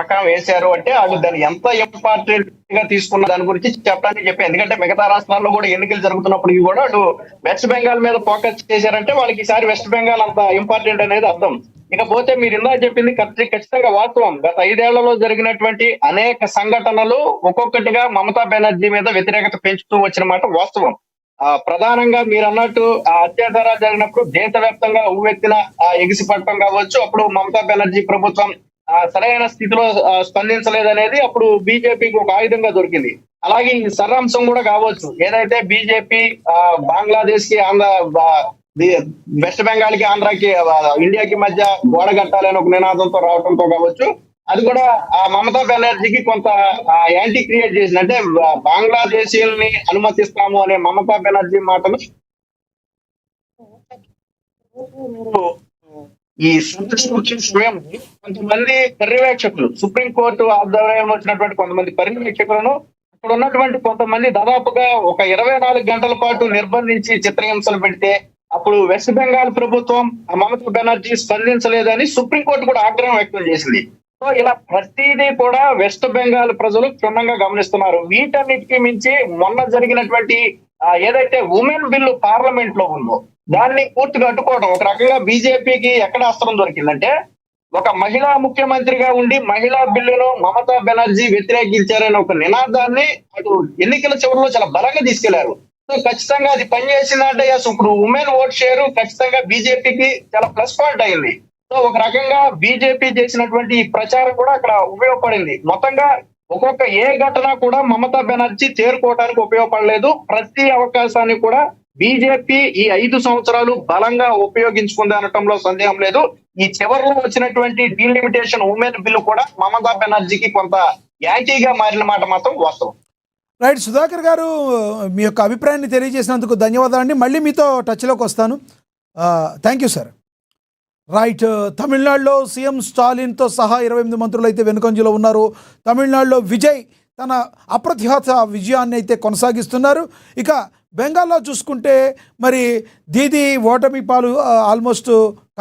ప్రకారం వేశారు అంటే వాళ్ళు దాన్ని ఎంత ఇంపార్టెంట్ గా తీసుకున్న దాని గురించి చెప్పడానికి ఎందుకంటే మిగతా రాష్ట్రాల్లో కూడా ఎన్నికలు జరుగుతున్నప్పటికీ కూడా వాళ్ళు వెస్ట్ బెంగాల్ మీద ఫోకస్ చేశారంటే వాళ్ళకి ఈసారి వెస్ట్ బెంగాల్ అంత ఇంపార్టెంట్ అనేది అర్థం. ఇకపోతే మీరు ఇందాక చెప్పింది ఖచ్చితంగా వాస్తవం. గత 5 ఏళ్లలో జరిగినటువంటి అనేక సంఘటనలు ఒక్కొక్కటిగా మమతా బెనర్జీ మీద వ్యతిరేకత పెంచుతూ వచ్చిన మాట వాస్తవం. ప్రధానంగా మీరు అన్నట్టు ఆ అత్యాచార జరిగినప్పుడు దేశవ్యాప్తంగా ఉవ్వెత్తిన ఎగిసిపడటం కావచ్చు. అప్పుడు మమతా బెనర్జీ ప్రభుత్వం సరైన స్థితిలో స్పందించలేదనేది అప్పుడు బీజేపీకి ఒక ఆయుధంగా దొరికింది. అలాగే ఈ సర్రాంశం కూడా కావచ్చు. ఏదైతే బీజేపీ బంగ్లాదేశ్ కి వెస్ట్ బెంగాల్ కి ఆంధ్రాకి ఇండియాకి మధ్య గోడ కట్టాలని ఒక నినాదంతో రావడంతో కావచ్చు. అది కూడా ఆ మమతా బెనర్జీకి కొంత యాంటీ క్రియేట్ చేసింది. అంటే బంగ్లాదేశీయుల్ని అనుమతిస్తాము అనే మమతా బెనర్జీ మాటలు ఈ సమయం కొంతమంది పర్యవేక్షకులు, సుప్రీంకోర్టు ఆధ్వర్యంలో వచ్చినటువంటి కొంతమంది పర్యవేక్షకులను అక్కడ ఉన్నటువంటి కొంతమంది దాదాపుగా ఒక 24 గంటల పాటు నిర్బంధించి చిత్రహింసలు పెడితే అప్పుడు వెస్ట్ బెంగాల్ ప్రభుత్వం మమతా బెనర్జీ స్పందించలేదని సుప్రీంకోర్టు కూడా ఆగ్రహం వ్యక్తం చేసింది. సో ఇలా ప్రతిదీ కూడా వెస్ట్ బెంగాల్ ప్రజలు క్షుణ్ణంగా గమనిస్తున్నారు. వీటన్నిటికీ మించి మొన్న జరిగినటువంటి ఏదైతే ఉమెన్ బిల్లు పార్లమెంట్ లో ఉందో దాన్ని పూర్తిగా అడ్డుకోవడం ఒక రకంగా బీజేపీకి ఎక్కడ అస్త్రం దొరికిందంటే, ఒక మహిళా ముఖ్యమంత్రిగా ఉండి మహిళా బిల్లును మమతా బెనర్జీ వ్యతిరేకించారనే ఒక నినాదాన్ని అటు ఎన్నికల చివరిలో చాలా బలంగా తీసుకెళ్లారు. సో ఖచ్చితంగా అది పనిచేసిందంటే ఇప్పుడు ఉమెన్ ఓట్ షేరు ఖచ్చితంగా బీజేపీకి చాలా ప్లస్ పాయింట్ అయింది. సో ఒక రకంగా బీజేపీ చేసినటువంటి ప్రచారం కూడా అక్కడ ఉపయోగపడింది. మొత్తంగా ఒక్కొక్క ఏ ఘటన కూడా మమతా బెనర్జీ తేరుకోవడానికి ఉపయోగపడలేదు. ప్రతి అవకాశాన్ని కూడా బీజేపీ ఈ 5 సంవత్సరాలు బలంగా ఉపయోగించుకుంది అనటంలో సందేహం లేదు. ఈ చివరిలో వచ్చినటువంటి డీలిమిటేషన్ ఉమెన్ బిల్లు కూడా మమతా బెనర్జీకి కొంత యాంటీగా మారిన మాట మాత్రం వాస్తవం. రైట్, సుధాకర్ గారు మీ యొక్క అభిప్రాయాన్ని తెలియజేసినందుకు ధన్యవాదాలండి. మళ్ళీ మీతో టచ్లోకి వస్తాను. Thank you sir. రైట్, తమిళనాడులో సీఎం స్టాలిన్తో సహా 28 మంత్రులు అయితే వెనుకంజలో ఉన్నారు. తమిళనాడులో విజయ్ తన అప్రతిహత విజయాన్ని అయితే కొనసాగిస్తున్నారు. ఇక బెంగాల్లో చూసుకుంటే మరి దీదీ ఓటమి పాలు ఆల్మోస్ట్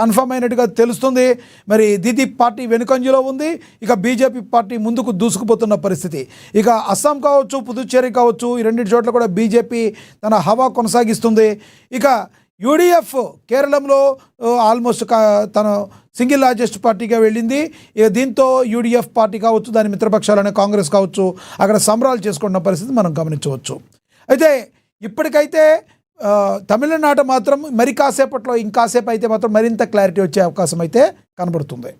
కన్ఫర్మ్ అయినట్టుగా తెలుస్తుంది. మరి దీదీ పార్టీ వెనుకంజలో ఉంది. ఇక బీజేపీ పార్టీ ముందుకు దూసుకుపోతున్న పరిస్థితి. ఇక అస్సాం కావచ్చు, పుదుచ్చేరి కావచ్చు, ఈ రెండింటి చోట్ల కూడా బీజేపీ తన హవా కొనసాగిస్తుంది. ఇక యూడిఎఫ్ కేరళంలో ఆల్మోస్ట్ తను సింగిల్ లార్జెస్ట్ పార్టీగా వెళ్ళింది. దీంతో యూడిఎఫ్ పార్టీ కావచ్చు, దాని మిత్రపక్షాలనే కాంగ్రెస్ కావచ్చు, అక్కడ సంబరాలు చేసుకున్న పరిస్థితి మనం గమనించవచ్చు. అయితే ఇప్పటికైతే తమిళనాడు మాత్రం మరి కాసేపట్లో ఇంకాసేపు అయితే మాత్రం మరింత క్లారిటీ వచ్చే అవకాశం అయితే కనబడుతుంది.